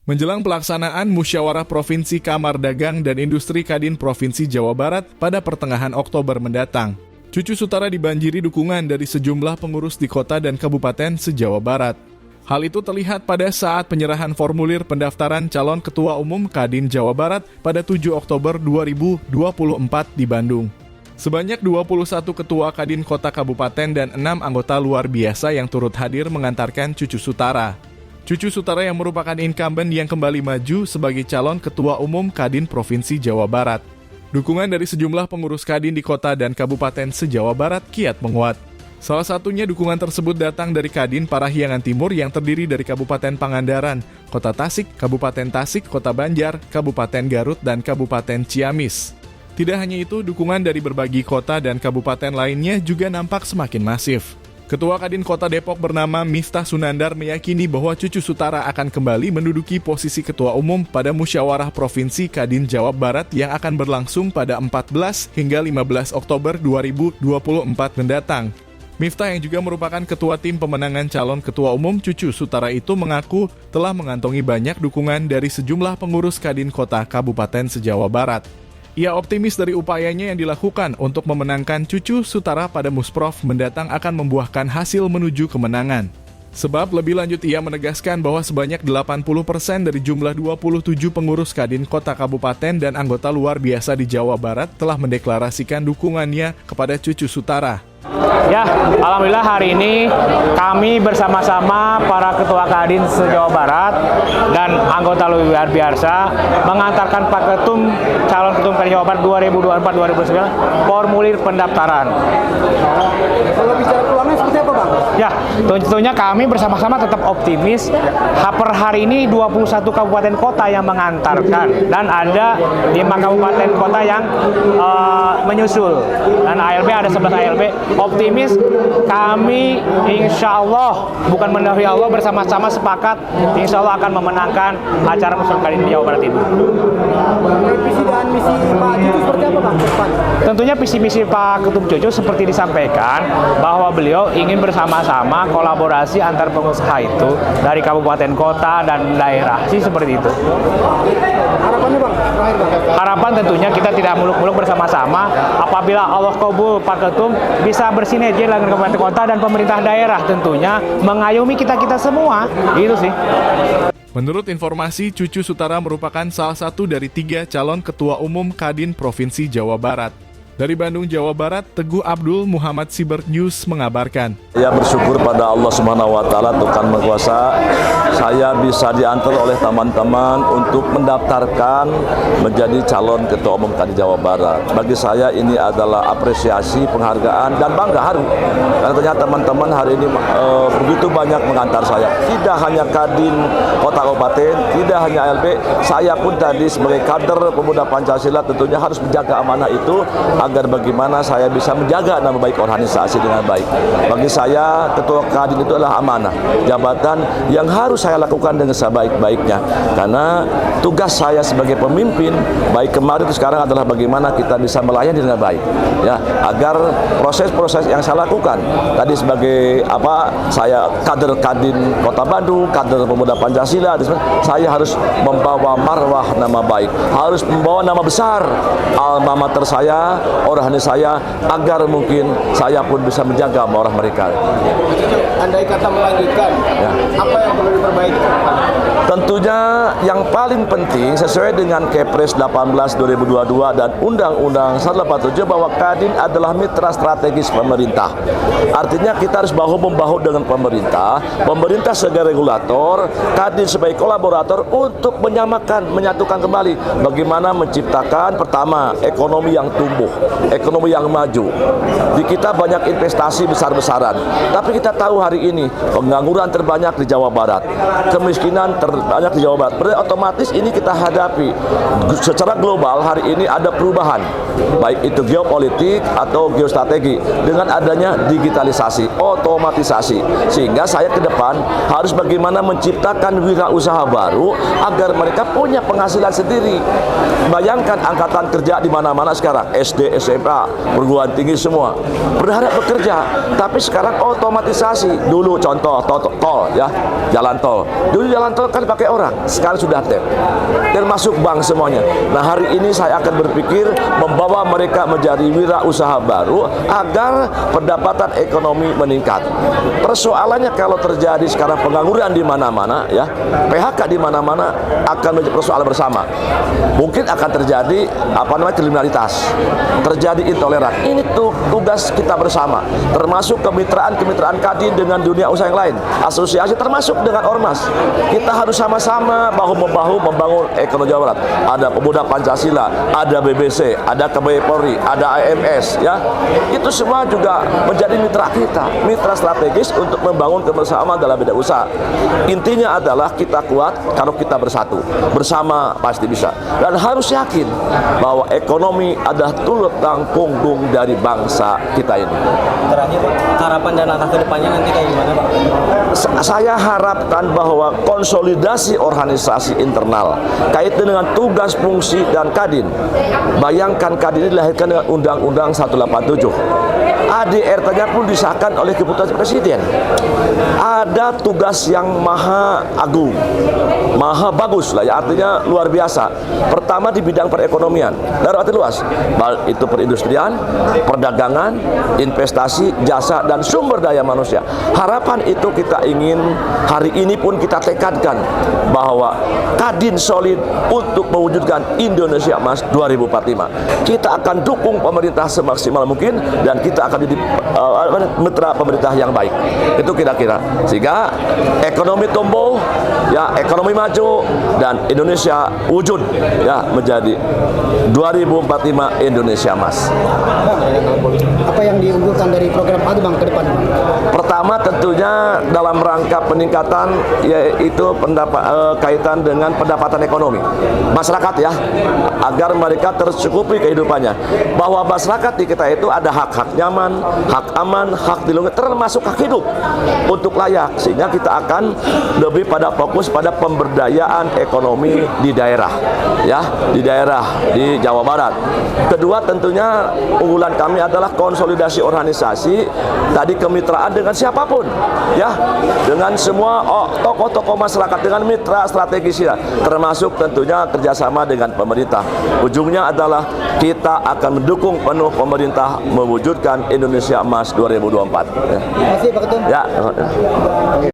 Menjelang pelaksanaan Musyawarah Provinsi Kamar Dagang dan Industri Kadin Provinsi Jawa Barat pada pertengahan Oktober mendatang, Cucu Sutara dibanjiri dukungan dari sejumlah pengurus di kota dan kabupaten se-Jawa Barat. Hal itu terlihat pada saat penyerahan formulir pendaftaran calon Ketua Umum Kadin Jawa Barat pada 7 Oktober 2024 di Bandung. Sebanyak 21 ketua Kadin Kota Kabupaten dan 6 anggota luar biasa yang turut hadir mengantarkan Cucu Sutara. Cucu Sutara yang merupakan incumbent yang kembali maju sebagai calon Ketua Umum Kadin Provinsi Jawa Barat. Dukungan dari sejumlah pengurus Kadin di kota dan kabupaten se-Jawa Barat kiat menguat. Salah satunya dukungan tersebut datang dari Kadin Parahyangan Timur yang terdiri dari Kabupaten Pangandaran, Kota Tasik, Kabupaten Tasik, Kota Banjar, Kabupaten Garut, dan Kabupaten Ciamis. Tidak hanya itu, dukungan dari berbagai kota dan kabupaten lainnya juga nampak semakin masif. Ketua Kadin Kota Depok bernama Miftah Sunandar meyakini bahwa Cucu Sutara akan kembali menduduki posisi Ketua Umum pada Musyawarah Provinsi Kadin Jawa Barat yang akan berlangsung pada 14 hingga 15 Oktober 2024 mendatang. Miftah yang juga merupakan ketua tim pemenangan calon Ketua Umum Cucu Sutara itu mengaku telah mengantongi banyak dukungan dari sejumlah pengurus Kadin Kota Kabupaten se-Jawa Barat. Ia optimis dari upayanya yang dilakukan untuk memenangkan Cucu Sutara pada Musprov mendatang akan membuahkan hasil menuju kemenangan. Sebab lebih lanjut ia menegaskan bahwa sebanyak 80% dari jumlah 27 pengurus Kadin Kota Kabupaten dan anggota luar biasa di Jawa Barat telah mendeklarasikan dukungannya kepada Cucu Sutara. Ya, alhamdulillah hari ini kami bersama-sama para ketua Kadin se-Jawa Barat dan anggota luar biasa mengantarkan Pak Ketum calon Ketum Kadin Jawa Barat 2024-2029 formulir pendaftaran. Kalau bicara peluangnya seperti apa, Bang? Ya, tentunya kami bersama-sama tetap optimis. Per hari ini 21 kabupaten kota yang mengantarkan dan ada 5 kabupaten kota yang menyusul. Dan ALB ada 11 ALB. Optimis kami insya Allah, bukan mendahului Allah, bersama-sama sepakat insya Allah akan memenangkan acara Musyawarah Kadin di Jawa Barat ini. Visi dan misi Pak Cucu seperti apa, Bang? Tentunya visi misi Pak Ketum Cucu seperti disampaikan bahwa beliau ingin bersama-sama kolaborasi antar pengusaha itu dari kabupaten kota dan daerah sih seperti itu. Harapannya, Bang? Terakhir, Bang. Harapan tentunya kita tidak muluk-muluk bersama-sama. Apabila Allah kabul Pak Ketum bisa bersinergi dengan kabupaten kota dan pemerintah daerah, tentunya mengayomi kita semua. Itu sih. Menurut informasi, Cucu Sutara merupakan salah satu dari 3 calon Ketua Umum Kadin Provinsi Jawa Barat. Dari Bandung, Jawa Barat, Teguh Abdul Muhammad Siber News mengabarkan. Saya bersyukur pada Allah Subhanahu wa Ta'ala, Tuhan Maha Kuasa, saya bisa diantar oleh teman-teman untuk mendaftarkan menjadi calon Ketua Umum Kadin Jawa Barat. Bagi saya ini adalah apresiasi, penghargaan, dan bangga haru. Karena ternyata teman-teman hari ini begitu banyak mengantar saya. Tidak hanya Kadin Kota Kabupaten, tidak hanya ALB, saya pun tadi sebagai kader pemuda Pancasila tentunya harus menjaga amanah itu, agar bagaimana saya bisa menjaga nama baik organisasi dengan baik. Bagi saya, Ketua Kadin itu adalah amanah, jabatan yang harus saya lakukan dengan sebaik-baiknya. Karena tugas saya sebagai pemimpin, baik kemarin itu sekarang adalah bagaimana kita bisa melayani dengan baik. Ya, agar proses-proses yang saya lakukan, tadi sebagai saya kader Kadin Kota Bandung, kader pemuda Pancasila, saya harus membawa marwah nama baik, harus membawa nama besar alma mater saya, orang saya, agar mungkin saya pun bisa menjaga marwah mereka. Andai kata melanjutkan, Ya. apa yang perlu diperbaiki? Tentunya yang paling penting sesuai dengan Kepres 18/2022 dan Undang-Undang 187 bahwa Kadin adalah mitra strategis pemerintah. Artinya kita harus bahu-membahu dengan pemerintah sebagai regulator, Kadin sebagai kolaborator untuk menyatukan kembali bagaimana menciptakan pertama ekonomi yang tumbuh, ekonomi yang maju. Di kita banyak investasi besar-besaran, tapi kita tahu hari ini pengangguran terbanyak di Jawa Barat, kemiskinan terbanyak di Jawa Barat. Berarti otomatis ini kita hadapi secara global. Hari ini ada perubahan, baik itu geopolitik atau geostrategi dengan adanya digitalisasi, otomatisasi, sehingga saya ke depan harus bagaimana menciptakan wirausaha baru agar mereka punya penghasilan sendiri. Bayangkan angkatan kerja di mana-mana sekarang, SDM SMA, perguruan tinggi semua berharap bekerja. Tapi sekarang otomatisasi. Dulu contoh tol ya, jalan tol. Dulu jalan tol kan pakai orang, sekarang sudah tap. Termasuk bank semuanya. Nah, hari ini saya akan berpikir membawa mereka menjadi wirausaha baru agar pendapatan ekonomi meningkat. Persoalannya kalau terjadi sekarang pengangguran di mana-mana ya, PHK di mana-mana akan menjadi persoalan bersama. Mungkin akan terjadi kriminalitas, terjadi intoleran. Ini tugas kita bersama, termasuk kemitraan Kadin dengan dunia usaha yang lain, asosiasi termasuk dengan ormas. Kita harus sama-sama bahu-membahu membangun ekonomi Jawa Barat. Ada Pemuda Pancasila, ada BBC, ada KBRI Polri, ada AMS ya. Itu semua juga menjadi mitra kita, mitra strategis untuk membangun kebersamaan dalam bidang usaha. Intinya adalah kita kuat kalau kita bersatu. Bersama pasti bisa. Dan harus yakin bahwa ekonomi adalah tulang punggung dari bangsa kita ini. Terakhir, harapan dan langkah ke depannya nanti kayak gimana, Pak? Saya harapkan bahwa konsolidasi organisasi internal kaitan dengan tugas, fungsi, dan Kadin. Bayangkan Kadin ini dilahirkan dengan Undang-Undang 187. ADRT-nya pun disahkan oleh keputusan Presiden. Ada tugas yang maha agung, maha bagus lah ya, artinya luar biasa. Pertama di bidang perekonomian, dalam arti luas, baik itu perindustrian, perdagangan, investasi, jasa, dan sumber daya manusia. Harapan itu kita ingin hari ini pun kita tekadkan bahwa Kadin solid untuk mewujudkan Indonesia Emas 2045. Kita akan dukung pemerintah semaksimal mungkin dan kita akan jadi mitra pemerintah yang baik. Itu kira-kira sehingga ekonomi tumbuh, ya ekonomi maju dan Indonesia wujud ya menjadi 2045 Indonesia Emas. Apa yang diunggulkan dari program ADU Bang ke depan? Pertama tentunya dalam rangka peningkatan yaitu kaitan dengan pendapatan ekonomi masyarakat ya, agar mereka tercukupi kehidupannya. Bahwa masyarakat di kita itu ada hak-hak nyaman, hak aman, hak dilindungi, termasuk hak hidup untuk layak, sehingga kita akan lebih pada fokus pada pemberdayaan ekonomi di daerah ya, di Jawa Barat. Kedua tentunya unggulan kami adalah konsolidasi organisasi, tadi kemitraan dengan siapapun ya, dengan semua tokoh-tokoh masyarakat, dengan mitra strategis ya, termasuk tentunya kerjasama dengan pemerintah. Ujungnya adalah kita akan mendukung penuh pemerintah mewujudkan Indonesia Emas 2024 ya. Terima kasih Pak Ketum. Ya.